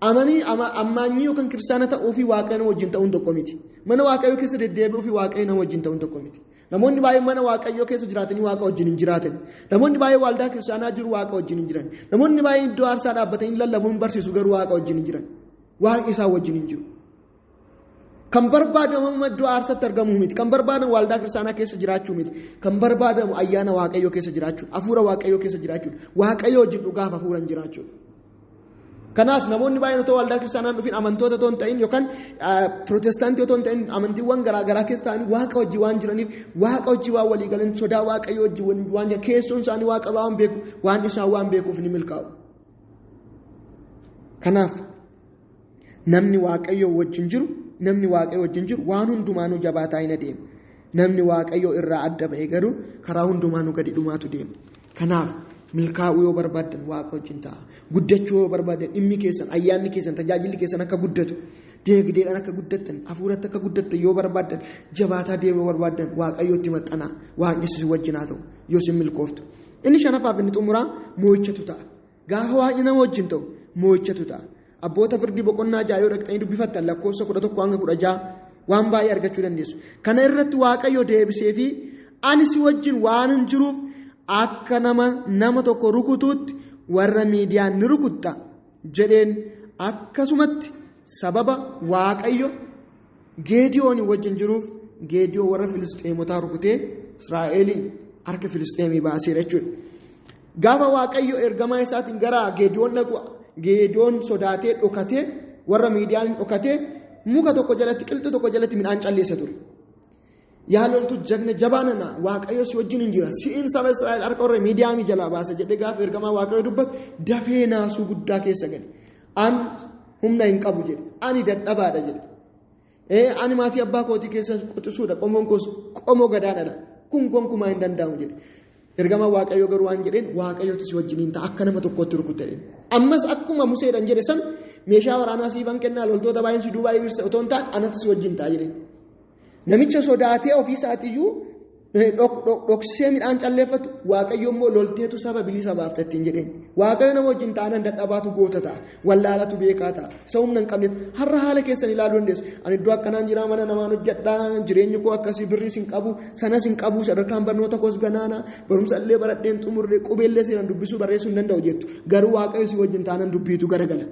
Ammaanyii yookaan kiristaana ta'uu fi waaqayyo nama wajjin ta'uun tokko miti. Mana waaqayyoo keessa deddeebi'uu fi waaqayyo nama wajjin ta'uun tokko miti. Namoonni baay'een mana waaqayyoo keessa jiraatanii waaqa wajjin hin jiraatan. Namoonni baay'een waldaa kiristaanaa jiru waaqa wajjin hin jiran. Namoonni baay'een iddoo aarsaa dhaabbatanii lallabuun barsiisu garuu waaqa wajjin hin jiran. Waaqni isaa wajjin hin jiru. Kan barbaadamu iddoo aarsaatti argamuu miti. Kan barbaadamu waldaa kiristaanaa keessa jiraachuu miti. Kan barbaadamu ayyaana waaqayyoo keessa jiraachuu, hafuura waaqayyoo keessa jiraachuu, waaqayyoo wajjin dhugaaf hafuuran jiraachuu. Kanaaf namoonni baay'een otoo waldaa kiristaanaan dhufin amantoota otoo hin ta'in yookaan pirootestaantii otoo hin ta'in amantiiwwan garaagaraa keessa ta'anii waaqa wajjin waan jiraniif waaqa wajjin waan walii galan sodaa waaqayyoo wajjin waan jiran keessoon isaanii waaqa waan beeku waan isaan waan beekuuf ni milkaa'u. Kanaaf namni waaqayyoo wajjin jiru waan hundumaanuu jabaataa hin adeemu. Namni waaqayyoo irraa adda ba'e garuu karaa hundumaanuu gadi dhumaatu deema. Kanaaf milkaa'uu yoo barbaaddan waaqa wajjin ta'a. Guddachuu yoo barbaaddan dhimmi keessan, ayyaanni keessan, tajaajilli keessan akka guddatu, deegdeedhaan akka guddattan, hafuuratti akka guddattan yoo barbaaddan, jabaataa deemuu yoo barbaaddan waaqayyootti maxxanaa. Waaqni si wajjin haa ta'u yoo sin milkooftu. Inni shanaffaaf inni xumuraa moo'ichatu ta'a. Gaafa waaqni nama wajjin ta'u moo'ichatu ta'a. Abboota firdii boqonnaa 6 yoo dhaqxanii dubbifattan lakkoofsa 11 hanga 16 waan baay'ee argachuu dandeessu. Kana irratti waaqayyo deebisee fi ani si wajjin waan hin jiruuf akka nama tokko rukutuutti warra miidiyaan ni rukutta jedheen. Akkasumatti sababa waaqayyo Geediyoon wajjin jiruuf Geediyoon warra Filisxeemotaa rukutee Israa'eliin harka Filisxeemii baaseera jechuudha. Gaafa waaqayyo ergamaa isaatiin gara Geediyoon dhaqu Geediyoon sodaatee dhokatee warra miidiyaan dhokatee muka tokko jalatti qilxu tokko jalatti midhaan calleessa ture. Yaa loltuu jagna jabaanana waaqayyo si wajjin hin jira si'in saba Israa'el harka warra miidiyaamii jalaa baasa jedhee gaafa ergamaa waaqayyo dubbatu dafee naasuu guddaa keessa gale. An humna hin qabu jedhe ani dadhabaadha jedhe. Ani maatii abbaa kootii keessa qoxisuudha qomoon koos qomoo gadaadha kun gonkumaa hin danda'amu jedhe. Ergamaa waaqayyo garuu waan jedheen waaqayyooti si wajjin hin ta'a akka nama tokkotti rukutte. Ammas akkuma Museedhaan jedhe san meeshaa waraanaa siifan kennaa loltoota baay'een si duubaa ibsa otoo hin taane anatti si wajjin ta'a jedheen. Namicha sodaatee ofii isaatiiyyuu dhoksee midhaan calleeffatu waaqayyo immoo lolteetu saba bilisa baaftattiin jedheen. Waaqayyo nama wajjin ta'an dadhabaatu goota ta'a. Wallaalatu beekaa ta'a. Isa humna hin qabne har'a haala keessan ilaaluu dandeessu. Ani iddoo akkanaan jiraa mana namaan hojjedhaa jireenyi koo akkasii birriis hin qabu sanas hin qabu sadarkaan barnoota koos ganaana barumsa illee baradheen xumurree qubeellee seenan dubbisuu barreessuu hin danda'u jettu. Garuu waaqayyo si wajjin ta'an dubbiitu garagala.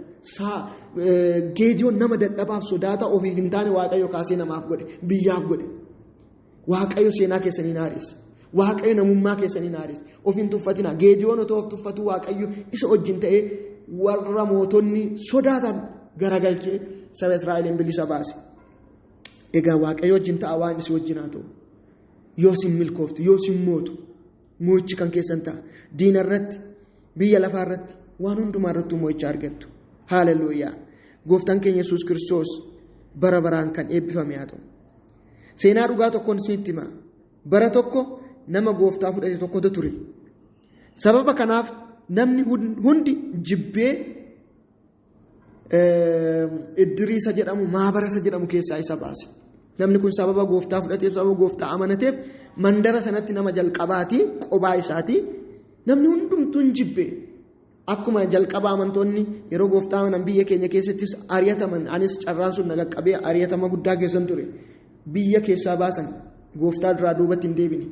Geediyoon nama dadhabaaf sodaata ofiif hin taane waaqayyo kaasee namaaf godhe biyyaaf godhe. Waaqayyo seenaa keessanii naarisa. Waaqayyo namummaa keessanii naarisa. Ofiin tuffatina. Geediyoon otoo of tuffatu waaqayyo isa wajjin ta'ee warra mootonni sodaatan garagalchee saba Israa'eliin bilisa baase. Egaa waaqayyo wajjin ta'a waan isi wajjin haa ta'u. Yoo sin milkooftu, yoo sin mootu, moo'ichi kan keessan ta'a. Diina irratti, biyya lafaa irratti, waan hundumaa irratti moo'icha argattu. Haaleluyyaa. Gooftaan keenya Yesuus Kiristoos bara baraan kan eebbifame haa ta'u. Seenaa dhugaa tokkoon isinitti hima. Bara tokko nama gooftaa fudhate tokkotu ture. Sababa kanaaf namni hundi jibbee Idriisa jedhamu maabarasa jedhamu keessaa isa baase. Namni kun sababa gooftaa fudhateef sababa gooftaa amanateef mandara sanatti nama jalqabaati qobaa isaati. Namni hundumtuu hin jibbee. Akkuma jalqaba amantoonni yeroo gooftaa amanan biyya keenya keessattis ari'ataman anis carraan sun naga qabee ari'atama guddaa keessan ture. Biyya keessaa baasan gooftaa duraa duubatti hin deebine.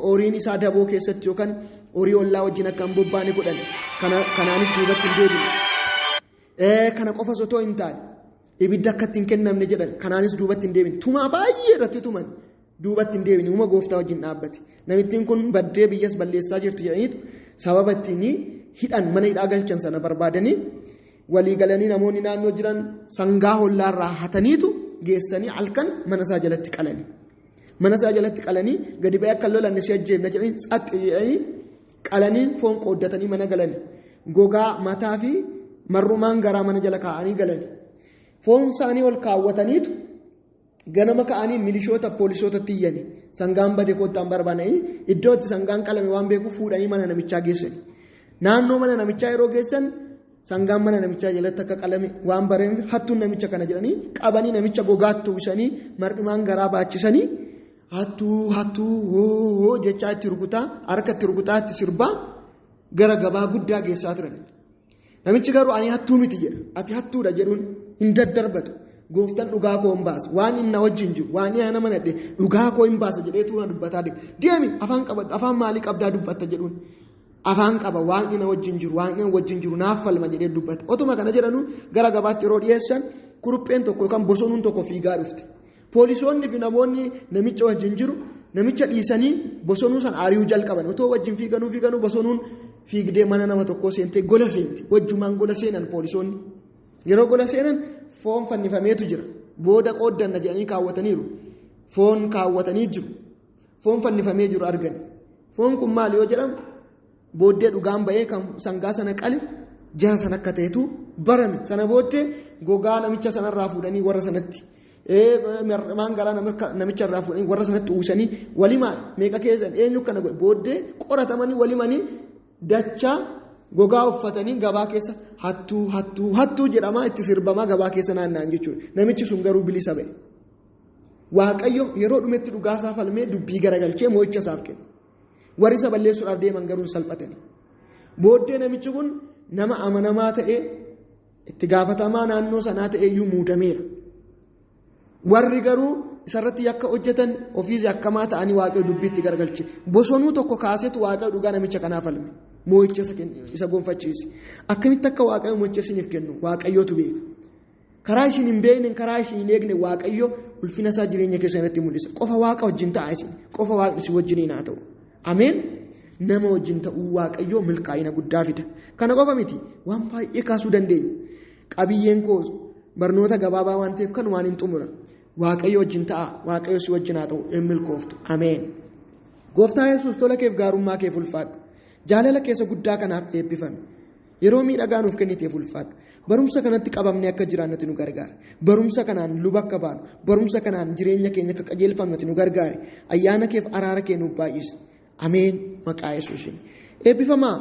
Horiin isaa daboo keessatti yookaan horii ollaa wajjin akka hin bobbaane godhan kanaanis duubatti hin deebine. Kana qofa osoo hin taane ibidda akkatti hin kennamne jedhan kanaanis duubatti hin deebine. Tumaa baay'ee irratti tuman duubatti hin deebine. Uma gooftaa wajjin dhaabbate. Namittiin kun baddee biyyas balleessaa jirti jedhaniitu sababa ittiin hidhan mana hidhaa galchan sana barbaadanii walii galanii namoonni naannoo jiran sangaa hollaarraa hataniitu geessanii halkan mana isaa jalatti qalanii. Mana isaa jalatti qalanii gadi ba'ee akka lolan si ajjeefna jedhanii xaxxi jedhanii qalanii foon qooddatanii mana galanii. Gogaa mataa fi marrumaan garaa mana jala kaa'anii galanii. Foon isaanii ol kaawwataniitu ganama ka'anii milishoota poolisootatti iyyanii sangaan bade koottaan barbaadanii iddoo itti sangaan qalame waan beekuuf fuudhanii mana namichaa geessani. Naannoo mana namichaa yeroo geessan sangaan mana namichaa jalatti akka qalame waan bareef hattuun namicha kana jedhanii qabanii namicha gogaatti uwwisanii mar'imaan garaa baachisanii hattuu jechaa itti rukutaa harka itti rukutaa itti sirbaa gara gabaa guddaa geessaa turan. Namichi garuu ani hattuu miti jedha. Ati hattuudha jedhuun hin daddarbatu. Gooftaan dhugaa koo hin baasa. Waan inni wajjin jiru waan inni nama nadhe dhugaa koo hin baasa jedheetu waan dubbataa deemi afaan qabadhu afaan maalii qabdaa dubbatta jedhuun. Afaan qaba waan inni wajjin jiru naaf falma jedhee dubbata. Otuma kana jedhanu gara gabaatti yeroo dhiyeessan kurupheen tokko yookaan bosonuun tokko fiigaa dhufte. Poolisoonni fi namoonni namicha wajjin jiru namicha dhiisanii bosonuu san ari'uu jalqaban. Otoo wajjin fiiganuu bosonuun fiigdee mana nama tokkoo seentee gola seenti. Wajjumaan gola seenan poolisoonni. Yeroo gola seenan foon fannifameetu jira. Booda qooddanna jedhanii kaawwataniiru. Foon kaawwatanii jiru. Foon fannifamee jiru argani. Foon kun maali yoo jedhamu booddee dhugaan ba'ee kan sangaa sana qale jara sana akka ta'etu barame. Sana booddee gogaa namicha sanarraa fuudhanii warra sanatti. Mar'imaan garaa namicha irraa fuudhanii warra sanatti uwwisanii walimaa meeqa keessan eenyu kana booddee qoratamanii walimanii dachaa gogaa uffatanii gabaa keessa hattuu jedhamaa itti sirbamaa gabaa keessa naanna'an jechuudha. Namichi sun garuu bilisa ba'e. Waaqayyo yeroo dhumetti dhugaasaa falmee dubbii garagalchee moo'icha isaaf kenne. Warri isa balleessuudhaaf deeman garuu salphatanii. Booddee namichi kun nama amanamaa ta'ee itti gaafatamaa naannoo sanaa ta'eeyyuu muudameera. Warri garuu isarratti yakka hojjetan ofiis akkamaa ta'anii waaqayyo dubbiitti garagalche. Bosonuu tokko kaasetu waaqayyo dhugaa namicha kanaaf falme. Moo'icha isa gonfachiise. Akkamitti akka waaqayyo moo'icha isiniif kennu waaqayyootu beeka. Karaa isin hin beekne karaa isin hin eegne waaqayyo ulfina isaa jireenya keessatti mul'isa. Qofa waaqa wajjin ta'a isin. Qofa waaqni isin wajjin haa ta'u. Ameen. Nama wajjin ta'uu waaqayyo milkaa'ina guddaa fida. Kana qofa miti waan baay'ee kaasuu dandeenya. Qabiyyeen koo barnoota gabaabaa waan ta'eef kan waan hin xumura. Waaqayyo wajjin ta'a. Waaqayyo si wajjin haa ta'u hin milkooftu. Ameen. Gooftaa Yesuus tola keef gaarummaa keef ulfaadhu. Jaalala keessa guddaa kanaaf eebbifame. Yeroo miidhagaa nuuf kenniteef ulfaadhu. Barumsa kanatti qabamnee akka jiraannutti nu gargaara. Barumsa kanaan luba akka baanu. Barumsa kanaan jireenya keenya akka qajeelfamnutti nu gargaara. Ayyaana keef araara kee nuuf baay'isi. Ameen. Maqaa Yesuusiin. Eebbifamaa.